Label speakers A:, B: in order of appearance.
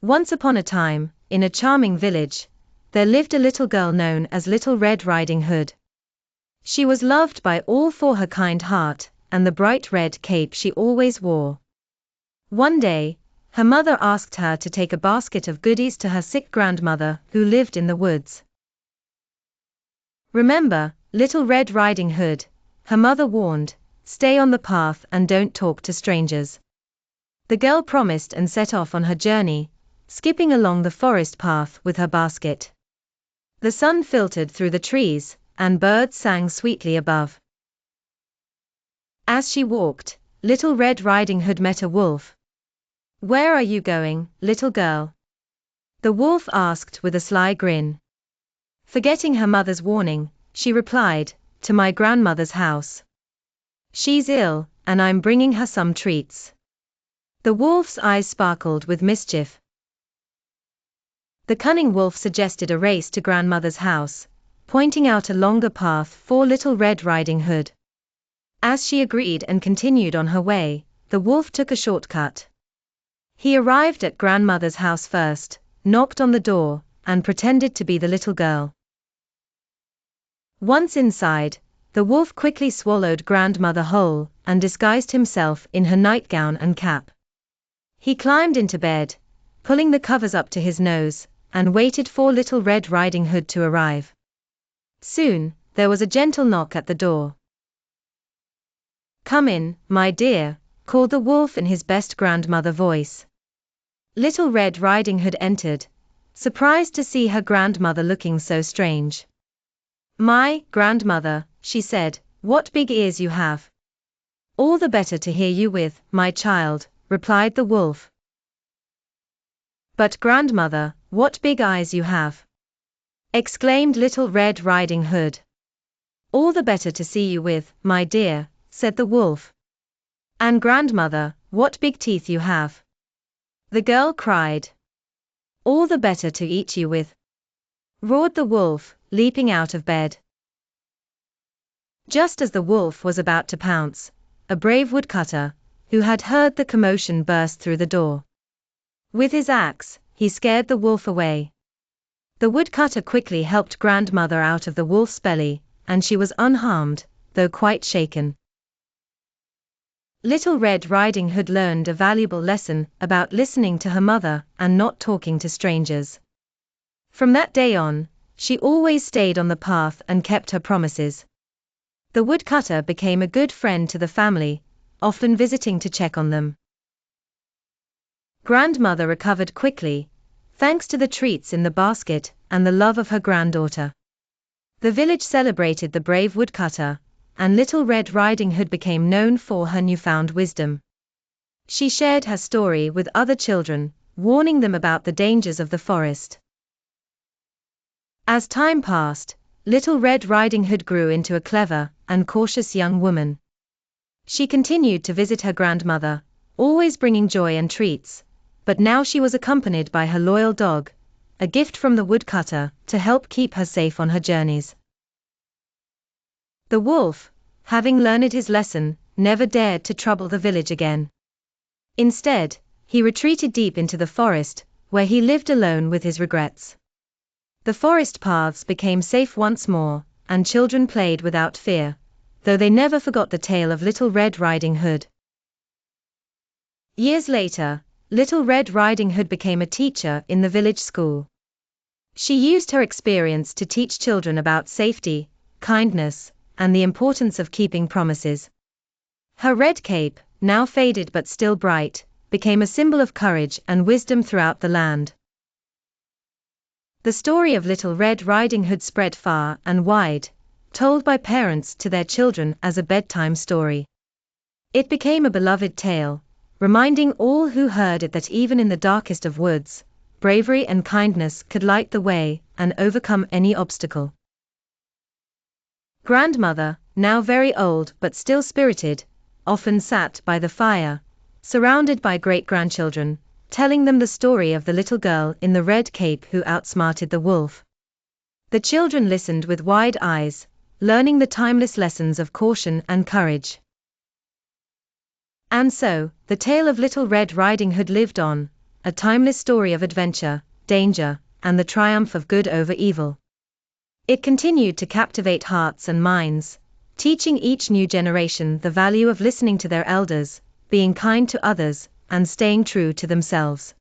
A: Once upon a time, in a charming village, there lived a little girl known as Little Red Riding Hood. She was loved by all for her kind heart, and the bright red cape she always wore. One day, her mother asked her to take a basket of goodies to her sick grandmother, who lived in the woods. "Remember, Little Red Riding Hood," her mother warned, "stay on the path and don't talk to strangers." The girl promised and set off on her journey, skipping along the forest path with her basket. The sun filtered through the trees, and birds sang sweetly above. As she walked, Little Red Riding Hood met a wolf. "Where are you going, little girl?" the wolf asked with a sly grin. Forgetting her mother's warning, she replied, "To my grandmother's house. She's ill, and I'm bringing her some treats." The wolf's eyes sparkled with mischief. The cunning wolf suggested a race to grandmother's house, pointing out a longer path for Little Red Riding Hood. As she agreed and continued on her way, the wolf took a shortcut. He arrived at grandmother's house first, knocked on the door, and pretended to be the little girl. Once inside, the wolf quickly swallowed grandmother whole, and disguised himself in her nightgown and cap. He climbed into bed, pulling the covers up to his nose, and waited for Little Red Riding Hood to arrive. Soon, there was a gentle knock at the door. "Come in, my dear," called the wolf in his best grandmother voice. Little Red Riding Hood entered, surprised to see her grandmother looking so strange. "My grandmother," she said, "what big ears you have." "All the better to hear you with, my child," replied the wolf. "But grandmother, what big eyes you have!" exclaimed Little Red Riding Hood. "All the better to see you with, my dear," said the wolf. "And grandmother, what big teeth you have!" the girl cried. "All the better to eat you with," roared the wolf, leaping out of bed. Just as the wolf was about to pounce, a brave woodcutter, who had heard the commotion, burst through the door. With his axe, he scared the wolf away. The woodcutter quickly helped grandmother out of the wolf's belly, and she was unharmed, though quite shaken. Little Red Riding Hood learned a valuable lesson about listening to her mother and not talking to strangers. From that day on, she always stayed on the path and kept her promises. The woodcutter became a good friend to the family, often visiting to check on them. Grandmother recovered quickly, thanks to the treats in the basket and the love of her granddaughter. The village celebrated the brave woodcutter, and Little Red Riding Hood became known for her newfound wisdom. She shared her story with other children, warning them about the dangers of the forest. As time passed, Little Red Riding Hood grew into a clever and cautious young woman. She continued to visit her grandmother, always bringing joy and treats, but now she was accompanied by her loyal dog, a gift from the woodcutter, to help keep her safe on her journeys. The wolf, having learned his lesson, never dared to trouble the village again. Instead, he retreated deep into the forest, where he lived alone with his regrets. The forest paths became safe once more, and children played without fear, though they never forgot the tale of Little Red Riding Hood. Years later, Little Red Riding Hood became a teacher in the village school. She used her experience to teach children about safety, kindness, and the importance of keeping promises. Her red cape, now faded but still bright, became a symbol of courage and wisdom throughout the land. The story of Little Red Riding Hood spread far and wide, told by parents to their children as a bedtime story. It became a beloved tale, reminding all who heard it that even in the darkest of woods, bravery and kindness could light the way and overcome any obstacle. Grandmother, now very old but still spirited, often sat by the fire, surrounded by great-grandchildren, telling them the story of the little girl in the red cape who outsmarted the wolf. The children listened with wide eyes, learning the timeless lessons of caution and courage. And so, the tale of Little Red Riding Hood lived on, a timeless story of adventure, danger, and the triumph of good over evil. It continued to captivate hearts and minds, teaching each new generation the value of listening to their elders, being kind to others, and staying true to themselves.